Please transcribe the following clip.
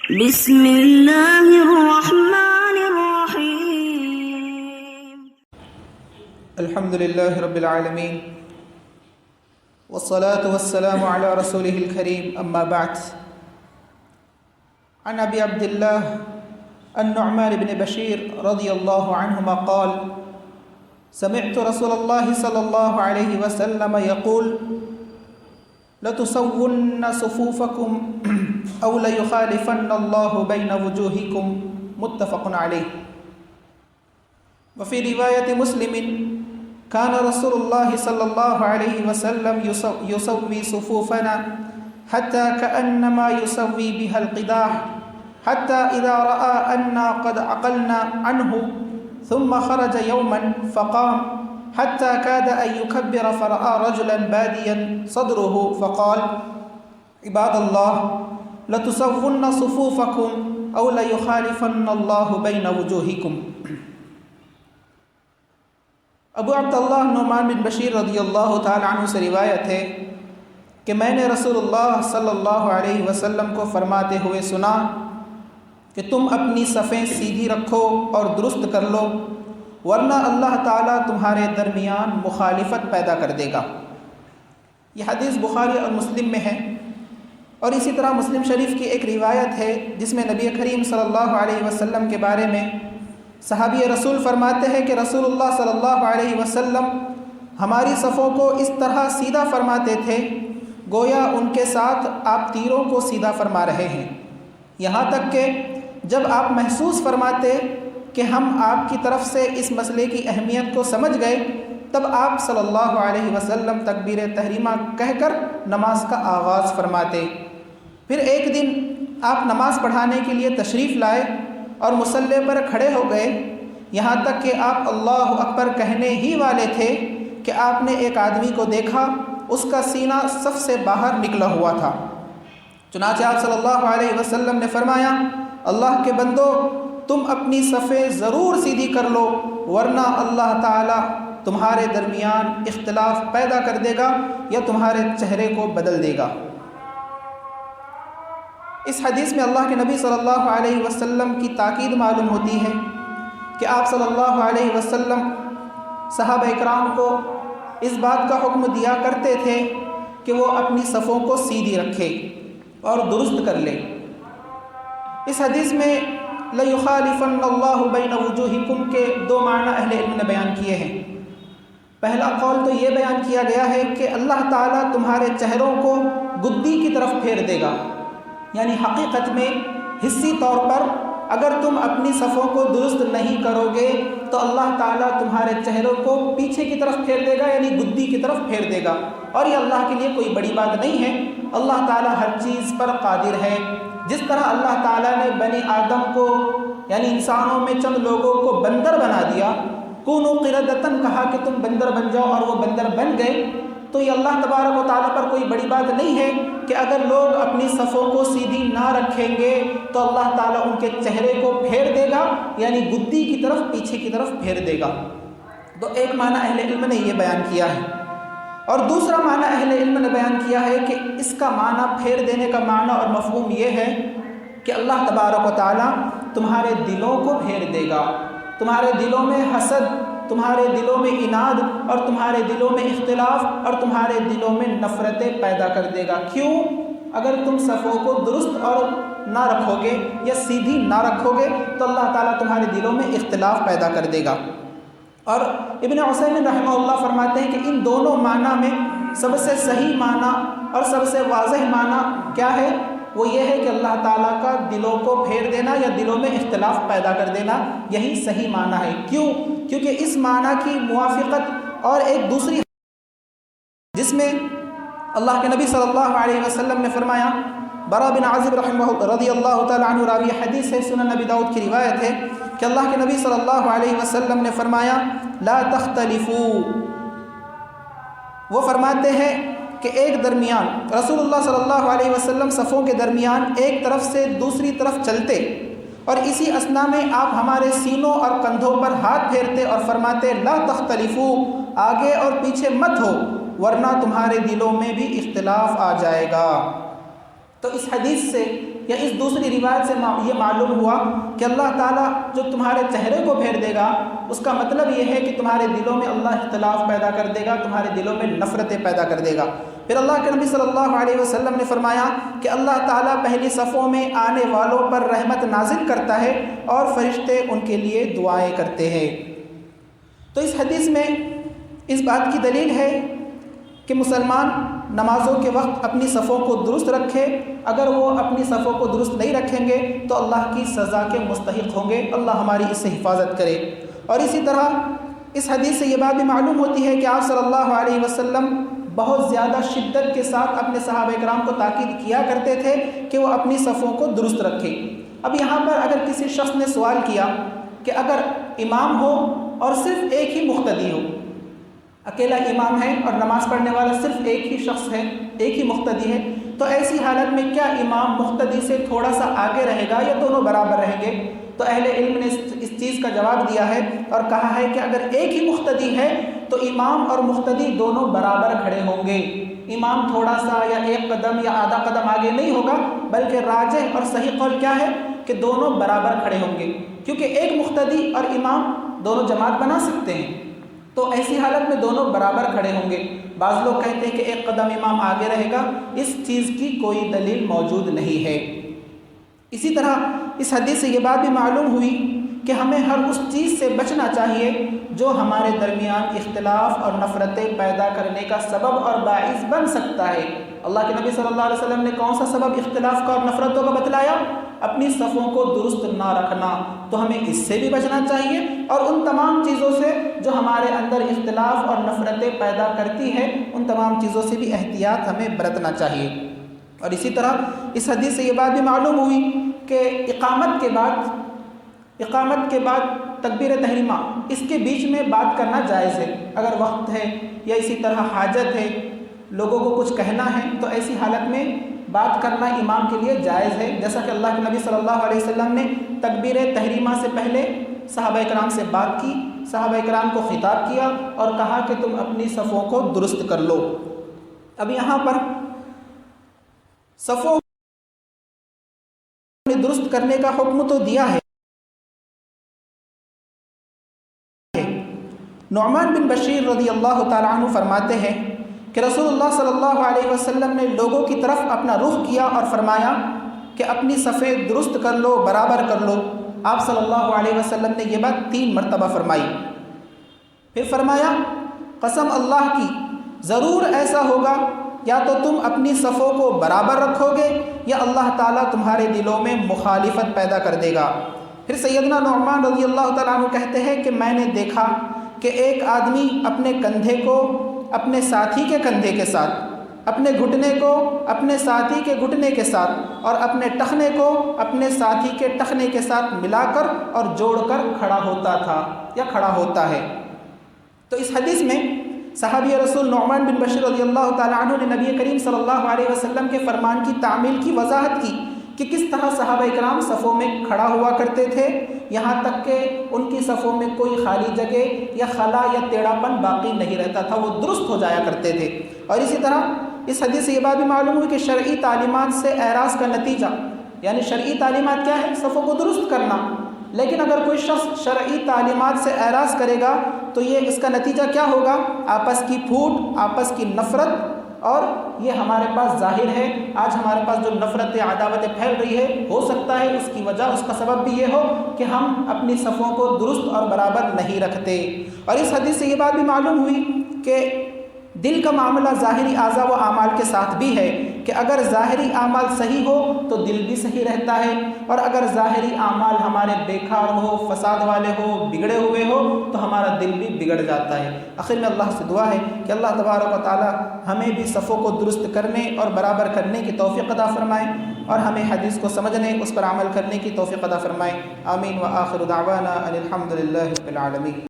بسم اللہ الرحمن الرحیم الحمد للہ رب العالمین والصلاة والسلام على رسوله الكریم اما بعد عن ابی عبداللہ النعمان بن بشیر رضی اللہ عنہما قال سمعت رسول اللہ صلی اللہ علیہ وسلم یقول لَتُسَوُّنَّ صُفُوفَكُمْ أَوْ لَيُخَالِفَنَّ اللَّهُ بَيْنَ وُجُوهِكُمْ متفق علیہ وفي رواية مسلم كان رسول الله صلى الله عليه وسلم يسوي صفوفنا حتى كأنما يسوي بها القداح حتى إذا رأى أننا قد عقلنا عنه ثم خرج يوما فقام حتى كاد أن يكبر فرأى رجلا باديا صدره فقال عباد الله لتسوُّنَّ صفوفكم أو ليخالفن الله بين وجوهكم۔ ابو عبداللہ نعمان بن بشیر رضی اللہ تعالی عنہ سے روایت ہے کہ میں نے رسول اللہ صلی اللہ علیہ وسلم کو فرماتے ہوئے سنا کہ تم اپنی صفیں سیدھی رکھو اور درست کر لو ورنہ اللہ تعالیٰ تمہارے درمیان مخالفت پیدا کر دے گا۔ یہ حدیث بخاری اور مسلم میں ہے، اور اسی طرح مسلم شریف کی ایک روایت ہے جس میں نبی کریم صلی اللہ علیہ وسلم کے بارے میں صحابی رسول فرماتے ہیں کہ رسول اللہ صلی اللہ علیہ وسلم ہماری صفوں کو اس طرح سیدھا فرماتے تھے گویا ان کے ساتھ آپ تیروں کو سیدھا فرما رہے ہیں، یہاں تک کہ جب آپ محسوس فرماتے کہ ہم آپ کی طرف سے اس مسئلے کی اہمیت کو سمجھ گئے تب آپ صلی اللہ علیہ وسلم تکبیر تحریمہ کہہ کر نماز کا آغاز فرماتے۔ پھر ایک دن آپ نماز پڑھانے کے لیے تشریف لائے اور مصلی پر کھڑے ہو گئے، یہاں تک کہ آپ اللہ اکبر کہنے ہی والے تھے کہ آپ نے ایک آدمی کو دیکھا، اس کا سینہ صف سے باہر نکلا ہوا تھا۔ چنانچہ آپ صلی اللہ علیہ وسلم نے فرمایا اللہ کے بندو تم اپنی صفیں ضرور سیدھی کر لو ورنہ اللہ تعالی تمہارے درمیان اختلاف پیدا کر دے گا یا تمہارے چہرے کو بدل دے گا۔ اس حدیث میں اللہ کے نبی صلی اللہ علیہ وسلم کی تاکید معلوم ہوتی ہے کہ آپ صلی اللہ علیہ وسلم صحابہ اکرام کو اس بات کا حکم دیا کرتے تھے کہ وہ اپنی صفوں کو سیدھی رکھے اور درست کر لے۔ اس حدیث میں لَيُخَالِفَنَّ اللَّهُ بَيْنَ وُجُوهِكُمْ کے دو معنی اہل علم نے بیان کیے ہیں۔ پہلا قول تو یہ بیان کیا گیا ہے کہ اللہ تعالیٰ تمہارے چہروں کو گدی کی طرف پھیر دے گا، یعنی حقیقت میں حصی طور پر اگر تم اپنی صفوں کو درست نہیں کرو گے تو اللہ تعالیٰ تمہارے چہروں کو پیچھے کی طرف پھیر دے گا، یعنی گدی کی طرف پھیر دے گا، اور یہ اللہ کے لیے کوئی بڑی بات نہیں ہے۔ اللہ تعالیٰ ہر چیز پر قادر ہے۔ جس طرح اللہ تعالیٰ نے بنی آدم کو یعنی انسانوں میں چند لوگوں کو بندر بنا دیا، کونوا قردۃ کہا کہ تم بندر بن جاؤ اور وہ بندر بن گئے، تو یہ اللہ تبارک و تعالیٰ پر کوئی بڑی بات نہیں ہے کہ اگر لوگ اپنی صفوں کو سیدھی نہ رکھیں گے تو اللہ تعالیٰ ان کے چہرے کو پھیر دے گا، یعنی گدی کی طرف پیچھے کی طرف پھیر دے گا۔ تو ایک معنی اہل علم نے یہ بیان کیا ہے، اور دوسرا معنی اہل علم نے بیان کیا ہے کہ اس کا معنی پھیر دینے کا معنی اور مفہوم یہ ہے کہ اللہ تبارک و تعالیٰ تمہارے دلوں کو پھیر دے گا، تمہارے دلوں میں حسد، تمہارے دلوں میں اناد اور تمہارے دلوں میں اختلاف اور تمہارے دلوں میں نفرتیں پیدا کر دے گا۔ کیوں؟ اگر تم صفوں کو درست اور نہ رکھو گے یا سیدھی نہ رکھو گے تو اللہ تعالیٰ تمہارے دلوں میں اختلاف پیدا کر دے گا۔ اور ابن عثیمین رحمہ اللہ فرماتے ہیں کہ ان دونوں معنی میں سب سے صحیح معنی اور سب سے واضح معنی کیا ہے؟ وہ یہ ہے کہ اللہ تعالیٰ کا دلوں کو پھیر دینا یا دلوں میں اختلاف پیدا کر دینا، یہی صحیح معنی ہے۔ کیوں؟ کیونکہ اس معنی کی موافقت اور ایک دوسری جس میں اللہ کے نبی صلی اللہ علیہ وسلم نے فرمایا، برا بن عازب رضی اللہ تعالیٰ عنہ راوی حدیث ہے، سنن نبی داؤد کی روایت ہے کہ اللہ کے نبی صلی اللہ علیہ وسلم نے فرمایا لا تختلفوا، وہ فرماتے ہیں کہ ایک درمیان رسول اللہ صلی اللہ علیہ وسلم صفوں کے درمیان ایک طرف سے دوسری طرف چلتے اور اسی اثنا میں آپ ہمارے سینوں اور کندھوں پر ہاتھ پھیرتے اور فرماتے لا تختلفوا، آگے اور پیچھے مت ہو ورنہ تمہارے دلوں میں بھی اختلاف آ جائے گا۔ تو اس حدیث سے یا اس دوسری روایت سے یہ معلوم ہوا کہ اللہ تعالیٰ جو تمہارے چہرے کو پھیر دے گا اس کا مطلب یہ ہے کہ تمہارے دلوں میں اللہ اختلاف پیدا کر دے گا، تمہارے دلوں میں نفرتیں پیدا کر دے گا۔ پھر اللہ کے نبی صلی اللہ علیہ وسلم نے فرمایا کہ اللہ تعالیٰ پہلی صفوں میں آنے والوں پر رحمت نازل کرتا ہے اور فرشتے ان کے لیے دعائیں کرتے ہیں۔ تو اس حدیث میں اس بات کی دلیل ہے کہ مسلمان نمازوں کے وقت اپنی صفوں کو درست رکھے، اگر وہ اپنی صفوں کو درست نہیں رکھیں گے تو اللہ کی سزا کے مستحق ہوں گے، اللہ ہماری اس سے حفاظت کرے۔ اور اسی طرح اس حدیث سے یہ بات بھی معلوم ہوتی ہے کہ آپ صلی اللہ علیہ وسلم بہت زیادہ شدت کے ساتھ اپنے صحابہ کرام کو تاکید کیا کرتے تھے کہ وہ اپنی صفوں کو درست رکھیں۔ اب یہاں پر اگر کسی شخص نے سوال کیا کہ اگر امام ہو اور صرف ایک ہی مقتدی ہو، اکیلا امام ہے اور نماز پڑھنے والا صرف ایک ہی شخص ہے، ایک ہی مقتدی ہے، تو ایسی حالت میں کیا امام مقتدی سے تھوڑا سا آگے رہے گا یا دونوں برابر رہیں گے؟ تو اہل علم نے اس چیز کا جواب دیا ہے اور کہا ہے کہ اگر ایک ہی مقتدی ہے تو امام اور مقتدی دونوں برابر کھڑے ہوں گے، امام تھوڑا سا یا ایک قدم یا آدھا قدم آگے نہیں ہوگا، بلکہ راجح اور صحیح قول کیا ہے کہ دونوں برابر کھڑے ہوں گے، کیونکہ ایک مقتدی اور امام دونوں جماعت بنا سکتے ہیں، تو ایسی حالت میں دونوں برابر کھڑے ہوں گے۔ بعض لوگ کہتے ہیں کہ ایک قدم امام آگے رہے گا، اس چیز کی کوئی دلیل موجود نہیں ہے۔ اسی طرح اس حدیث سے یہ بات بھی معلوم ہوئی کہ ہمیں ہر اس چیز سے بچنا چاہیے جو ہمارے درمیان اختلاف اور نفرتیں پیدا کرنے کا سبب اور باعث بن سکتا ہے۔ اللہ کے نبی صلی اللہ علیہ وسلم نے کون سا سبب اختلاف کا اور نفرتوں کا بتلایا؟ اپنی صفوں کو درست نہ رکھنا، تو ہمیں اس سے بھی بچنا چاہیے اور ان تمام چیزوں سے جو ہمارے اندر اختلاف اور نفرتیں پیدا کرتی ہے ان تمام چیزوں سے بھی احتیاط ہمیں برتنا چاہیے۔ اور اسی طرح اس حدیث سے یہ بات بھی معلوم ہوئی کہ اقامت کے بعد تکبیر تحریمہ، اس کے بیچ میں بات کرنا جائز ہے، اگر وقت ہے یا اسی طرح حاجت ہے، لوگوں کو کچھ کہنا ہے، تو ایسی حالت میں بات کرنا امام کے لیے جائز ہے، جیسا کہ اللہ کے نبی صلی اللہ علیہ وسلم نے تکبیر تحریمہ سے پہلے صحابہ کرام سے بات کی، صحابہ کرام کو خطاب کیا اور کہا کہ تم اپنی صفوں کو درست کر لو۔ اب یہاں پر صفوں نے درست کرنے کا حکم تو دیا ہے۔ نعمان بن بشیر رضی اللہ تعالیٰ عنہ فرماتے ہیں کہ رسول اللہ صلی اللہ علیہ وسلم نے لوگوں کی طرف اپنا رخ کیا اور فرمایا کہ اپنی صفیں درست کر لو، برابر کر لو۔ آپ صلی اللہ علیہ وسلم نے یہ بات 3 مرتبہ فرمائی، پھر فرمایا قسم اللہ کی ضرور ایسا ہوگا یا تو تم اپنی صفوں کو برابر رکھو گے یا اللہ تعالیٰ تمہارے دلوں میں مخالفت پیدا کر دے گا۔ پھر سیدنا نعمان رضی اللہ تعالیٰ عنہ کہتے ہیں کہ میں نے دیکھا کہ ایک آدمی اپنے کندھے کو اپنے ساتھی کے کندھے کے ساتھ، اپنے گھٹنے کو اپنے ساتھی کے گھٹنے کے ساتھ اور اپنے ٹخنے کو اپنے ساتھی کے ٹخنے کے ساتھ ملا کر اور جوڑ کر کھڑا ہوتا تھا یا کھڑا ہوتا ہے۔ تو اس حدیث میں صحابی رسول نعمان بن بشیر رضی اللہ تعالیٰ عنہ نے نبی کریم صلی اللہ علیہ وسلم کے فرمان کی تعمیل کی وضاحت کی کہ کس طرح صحابہ کرام صفوں میں کھڑا ہوا کرتے تھے، یہاں تک کہ ان کی صفوں میں کوئی خالی جگہ یا خلا یا ٹیڑھا پن باقی نہیں رہتا تھا، وہ درست ہو جایا کرتے تھے۔ اور اسی طرح اس حدیث سے یہ بات بھی معلوم ہوئی کہ شرعی تعلیمات سے اعراض کا نتیجہ، یعنی شرعی تعلیمات کیا ہے؟ صفوں کو درست کرنا، لیکن اگر کوئی شخص شرعی تعلیمات سے اعراض کرے گا تو یہ اس کا نتیجہ کیا ہوگا؟ آپس کی پھوٹ، آپس کی نفرت، اور یہ ہمارے پاس ظاہر ہے۔ آج ہمارے پاس جو نفرت عداوتیں پھیل رہی ہے، ہو سکتا ہے اس کی وجہ، اس کا سبب بھی یہ ہو کہ ہم اپنی صفوں کو درست اور برابر نہیں رکھتے۔ اور اس حدیث سے یہ بات بھی معلوم ہوئی کہ دل کا معاملہ ظاہری اعضاء و اعمال کے ساتھ بھی ہے کہ اگر ظاہری اعمال صحیح ہو تو دل بھی صحیح رہتا ہے، اور اگر ظاہری اعمال ہمارے بیکار ہو، فساد والے ہو، بگڑے ہوئے ہو تو ہمارا دل بھی بگڑ جاتا ہے۔ آخر میں اللہ سے دعا ہے کہ اللہ تبارک و تعالی ہمیں بھی صفوں کو درست کرنے اور برابر کرنے کی توفیق عطا فرمائے اور ہمیں حدیث کو سمجھنے، اس پر عمل کرنے کی توفیق عطا فرمائے۔ آمین۔ وآخر دعوانا ان الحمد للہ رب العالمین۔